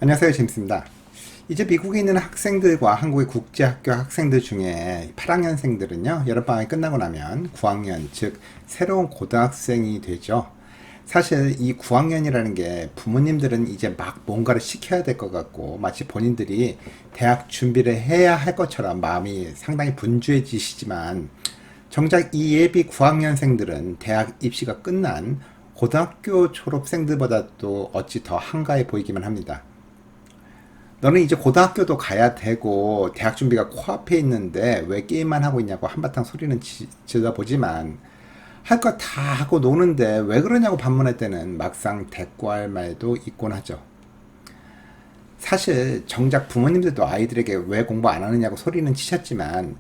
안녕하세요, 제임스입니다. 이제 미국에 있는 학생들과 한국의 국제학교 학생들 중에 8학년생들은요, 여름방학이 끝나고 나면 9학년, 즉, 새로운 고등학생이 되죠. 사실 이 9학년이라는 게 부모님들은 이제 막 뭔가를 시켜야 될 것 같고, 마치 본인들이 대학 준비를 해야 할 것처럼 마음이 상당히 분주해지시지만, 정작 이 예비 9학년생들은 대학 입시가 끝난 고등학교 졸업생들보다도 어찌 더 한가해 보이기만 합니다. 너는 이제 고등학교도 가야 되고 대학 준비가 코앞에 있는데 왜 게임만 하고 있냐고 한바탕 소리는 질러보지만 할 거 다 하고 노는데 왜 그러냐고 반문할 때는 막상 대꾸할 말도 있곤 하죠. 사실 정작 부모님들도 아이들에게 왜 공부 안 하느냐고 소리는 치셨지만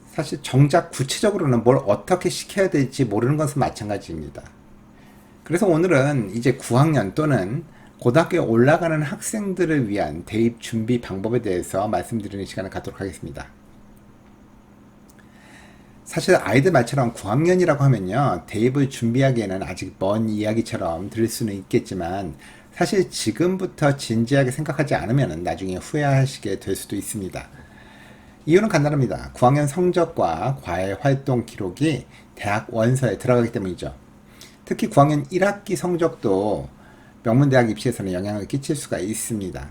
사실 정작 구체적으로는 뭘 어떻게 시켜야 될지 모르는 것은 마찬가지입니다. 그래서 오늘은 이제 9학년 또는 고등학교에 올라가는 학생들을 위한 대입 준비 방법에 대해서 말씀드리는 시간을 갖도록 하겠습니다. 사실 아이들 말처럼 9학년이라고 하면요, 대입을 준비하기에는 아직 먼 이야기처럼 들릴 수는 있겠지만, 사실 지금부터 진지하게 생각하지 않으면 나중에 후회하시게 될 수도 있습니다. 이유는 간단합니다. 9학년 성적과 과외 활동 기록이 대학 원서에 들어가기 때문이죠. 특히 9학년 1학기 성적도 명문대학 입시에서는 영향을 끼칠 수가 있습니다.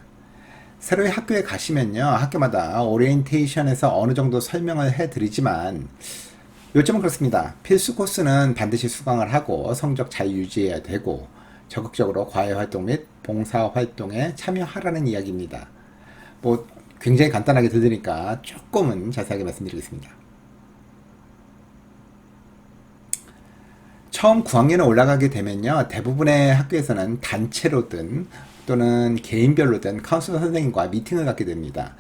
새로이 학교에 가시면요, 학교마다 오리엔테이션에서 어느 정도 설명을 해드리지만 요점은 그렇습니다. 필수 코스는 반드시 수강을 하고 성적 잘 유지해야 되고 적극적으로 과외 활동 및 봉사 활동에 참여하라는 이야기입니다. 뭐 굉장히 간단하게 들으니까 조금은 자세하게 말씀드리겠습니다. 처음 9학년에 올라가게 되면요, 대부분의 학교에서는 단체로든 또는 개인별로든 카운슬러 선생님과 미팅을 갖게 됩니다.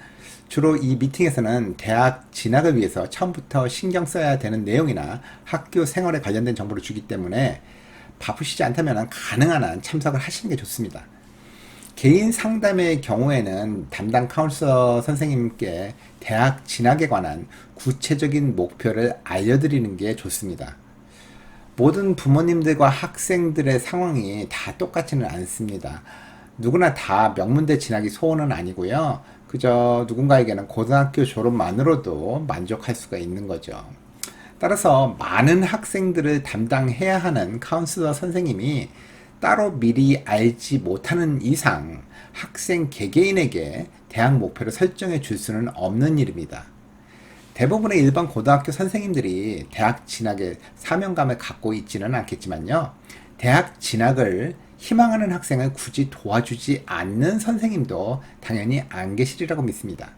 주로 이 미팅에서는 대학 진학을 위해서 처음부터 신경 써야 되는 내용이나 학교 생활에 관련된 정보를 주기 때문에 바쁘시지 않다면 가능한 한 참석을 하시는 게 좋습니다. 개인 상담의 경우에는 담당 카운슬러 선생님께 대학 진학에 관한 구체적인 목표를 알려드리는 게 좋습니다. 모든 부모님들과 학생들의 상황이 다 똑같지는 않습니다. 누구나 다 명문대 진학이 소원은 아니고요. 그저 누군가에게는 고등학교 졸업만으로도 만족할 수가 있는 거죠. 따라서 많은 학생들을 담당해야 하는 카운슬러 선생님이 따로 미리 알지 못하는 이상 학생 개개인에게 대학 목표를 설정해 줄 수는 없는 일입니다. 대부분의 일반 고등학교 선생님들이 대학 진학에 사명감을 갖고 있지는 않겠지만요. 대학 진학을 희망하는 학생을 굳이 도와주지 않는 선생님도 당연히 안 계시리라고 믿습니다.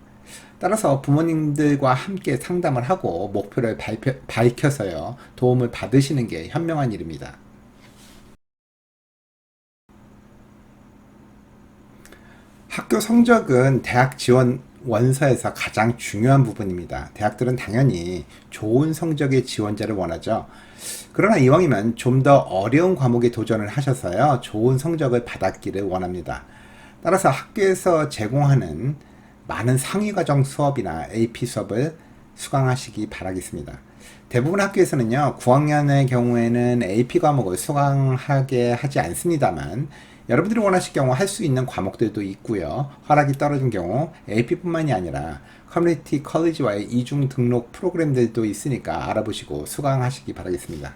따라서 부모님들과 함께 상담을 하고 목표를 밝혀서요, 도움을 받으시는 게 현명한 일입니다. 학교 성적은 대학 지원 원서에서 가장 중요한 부분입니다. 대학들은 당연히 좋은 성적의 지원자를 원하죠. 그러나 이왕이면 좀 더 어려운 과목에 도전을 하셔서요, 좋은 성적을 받았기를 원합니다. 따라서 학교에서 제공하는 많은 상위과정 수업이나 AP 수업을 수강하시기 바라겠습니다. 대부분 학교에서는요, 9학년의 경우에는 AP 과목을 수강하게 하지 않습니다만, 여러분들이 원하실 경우 할 수 있는 과목들도 있고요. 허락이 떨어진 경우 AP뿐만이 아니라 커뮤니티 컬리지와의 이중 등록 프로그램들도 있으니까 알아보시고 수강하시기 바라겠습니다.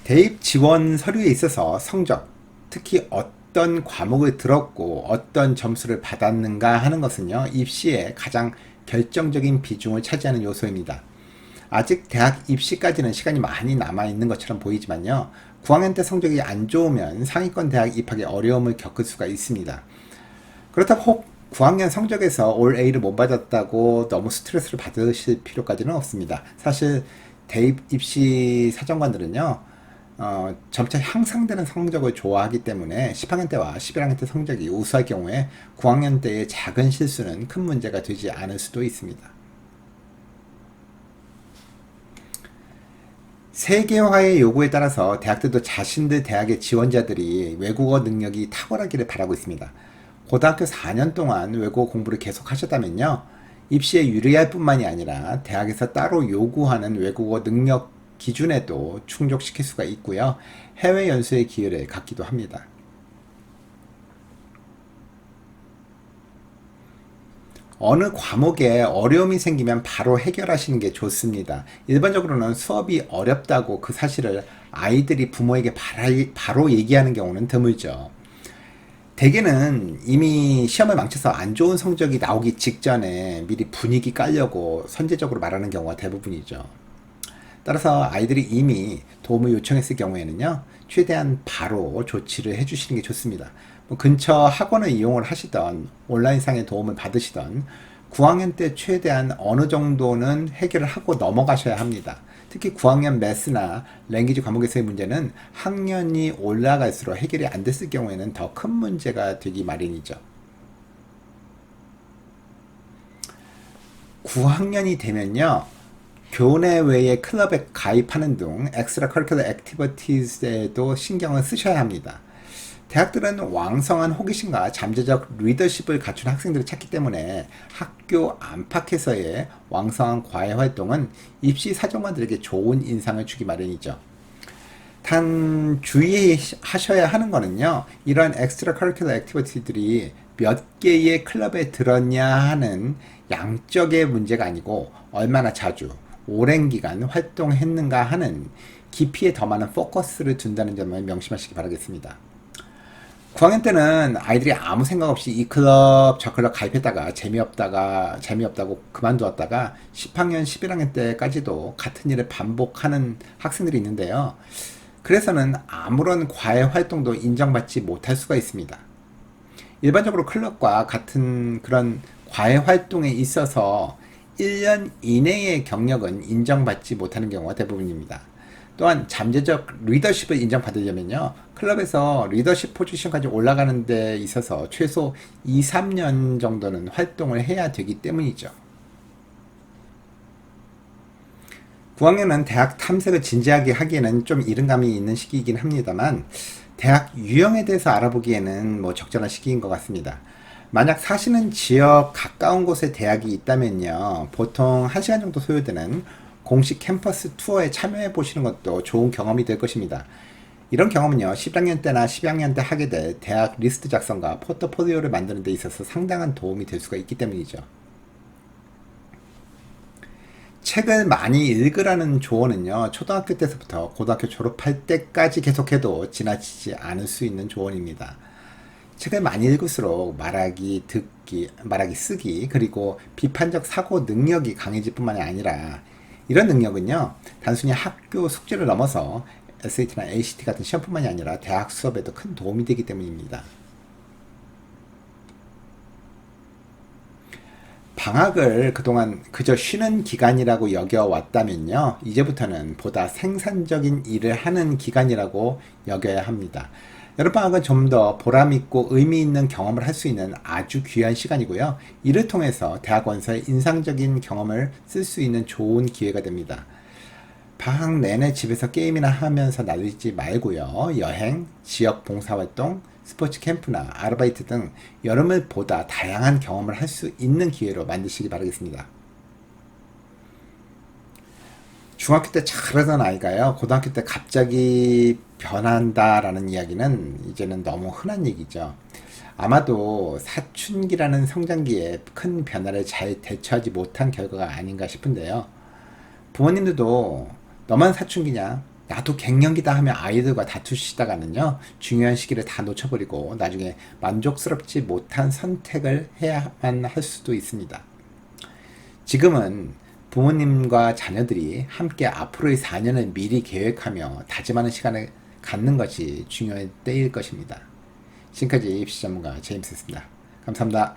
대입 지원 서류에 있어서 성적, 특히 어떤 과목을 들었고 어떤 점수를 받았는가 하는 것은요, 입시에 가장 결정적인 비중을 차지하는 요소입니다. 아직 대학 입시까지는 시간이 많이 남아있는 것처럼 보이지만요, 9학년 때 성적이 안 좋으면 상위권 대학 입학에 어려움을 겪을 수가 있습니다. 그렇다고 혹 9학년 성적에서 올 A를 못 받았다고 너무 스트레스를 받으실 필요까지는 없습니다. 사실 대입 입시 사정관들은요, 점차 향상되는 성적을 좋아하기 때문에 10학년 때와 11학년 때 성적이 우수할 경우에 9학년 때의 작은 실수는 큰 문제가 되지 않을 수도 있습니다. 세계화의 요구에 따라서 대학들도 자신들 대학의 지원자들이 외국어 능력이 탁월하기를 바라고 있습니다. 고등학교 4년 동안 외국어 공부를 계속 하셨다면요, 입시에 유리할 뿐만이 아니라 대학에서 따로 요구하는 외국어 능력 기준에도 충족시킬 수가 있고요. 해외 연수의 기회를 갖기도 합니다. 어느 과목에 어려움이 생기면 바로 해결하시는 게 좋습니다. 일반적으로는 수업이 어렵다고 그 사실을 아이들이 부모에게 바로 얘기하는 경우는 드물죠. 대개는 이미 시험을 망쳐서 안 좋은 성적이 나오기 직전에 미리 분위기 깔려고 선제적으로 말하는 경우가 대부분이죠. 따라서 아이들이 이미 도움을 요청했을 경우에는요, 최대한 바로 조치를 해주시는 게 좋습니다. 뭐 근처 학원을 이용을 하시던 온라인상의 도움을 받으시던 9학년 때 최대한 어느 정도는 해결을 하고 넘어가셔야 합니다. 특히 9학년 매스나 랭귀지 과목에서의 문제는 학년이 올라갈수록 해결이 안 됐을 경우에는 더 큰 문제가 되기 마련이죠. 9학년이 되면요, 교내 외의 클럽에 가입하는 등 엑스트라 커리큘러 액티비티즈에도 신경을 쓰셔야 합니다. 대학들은 왕성한 호기심과 잠재적 리더십을 갖춘 학생들을 찾기 때문에 학교 안팎에서의 왕성한 과외 활동은 입시 사정관들에게 좋은 인상을 주기 마련이죠. 단 주의하셔야 하는 거는요, 이러한 엑스트라 커리큘러 액티비티들이 몇 개의 클럽에 들었냐 하는 양적의 문제가 아니고 얼마나 자주 오랜 기간 활동했는가 하는 깊이에 더 많은 포커스를 둔다는 점을 명심하시기 바라겠습니다. 9학년 때는 아이들이 아무 생각 없이 이 클럽 저 클럽 가입했다가 재미없다고 그만두었다가 10학년 11학년 때까지도 같은 일을 반복하는 학생들이 있는데요. 그래서는 아무런 과외 활동도 인정받지 못할 수가 있습니다. 일반적으로 클럽과 같은 그런 과외 활동에 있어서 1년 이내의 경력은 인정받지 못하는 경우가 대부분입니다. 또한 잠재적 리더십을 인정받으려면요, 클럽에서 리더십 포지션까지 올라가는 데 있어서 최소 2, 3년 정도는 활동을 해야 되기 때문이죠. 9학년은 대학 탐색을 진지하게 하기에는 좀 이른감이 있는 시기이긴 합니다만, 대학 유형에 대해서 알아보기에는 뭐 적절한 시기인 것 같습니다. 만약 사시는 지역 가까운 곳에 대학이 있다면요, 보통 1시간 정도 소요되는 공식 캠퍼스 투어에 참여해 보시는 것도 좋은 경험이 될 것입니다. 이런 경험은요, 10학년 때나 12학년 때 하게 될 대학 리스트 작성과 포트폴리오를 만드는 데 있어서 상당한 도움이 될 수가 있기 때문이죠. 책을 많이 읽으라는 조언은요, 초등학교 때서부터 고등학교 졸업할 때까지 계속해도 지나치지 않을 수 있는 조언입니다. 책을 많이 읽을수록 말하기, 쓰기, 그리고 비판적 사고 능력이 강해질 뿐만이 아니라, 이런 능력은요, 단순히 학교 숙제를 넘어서 SAT나 ACT 같은 시험뿐만이 아니라 대학 수업에도 큰 도움이 되기 때문입니다. 방학을 그동안 그저 쉬는 기간이라고 여겨왔다면요, 이제부터는 보다 생산적인 일을 하는 기간이라고 여겨야 합니다. 여름방학은 좀 더 보람있고 의미있는 경험을 할 수 있는 아주 귀한 시간이고요. 이를 통해서 대학원서의 인상적인 경험을 쓸 수 있는 좋은 기회가 됩니다. 방학 내내 집에서 게임이나 하면서 날리지 말고요. 여행, 지역 봉사활동, 스포츠 캠프나 아르바이트 등 여름을 보다 다양한 경험을 할 수 있는 기회로 만드시기 바라겠습니다. 중학교 때 잘하던 아이가요, 고등학교 때 갑자기 변한다라는 이야기는 이제는 너무 흔한 얘기죠. 아마도 사춘기라는 성장기에 큰 변화를 잘 대처하지 못한 결과가 아닌가 싶은데요. 부모님들도 너만 사춘기냐? 나도 갱년기다 하며 아이들과 다투시다가는요, 중요한 시기를 다 놓쳐버리고 나중에 만족스럽지 못한 선택을 해야만 할 수도 있습니다. 지금은 부모님과 자녀들이 함께 앞으로의 4년을 미리 계획하며 다짐하는 시간을 갖는 것이 중요한 때일 것입니다. 지금까지 입시 전문가 제임스였습니다. 감사합니다.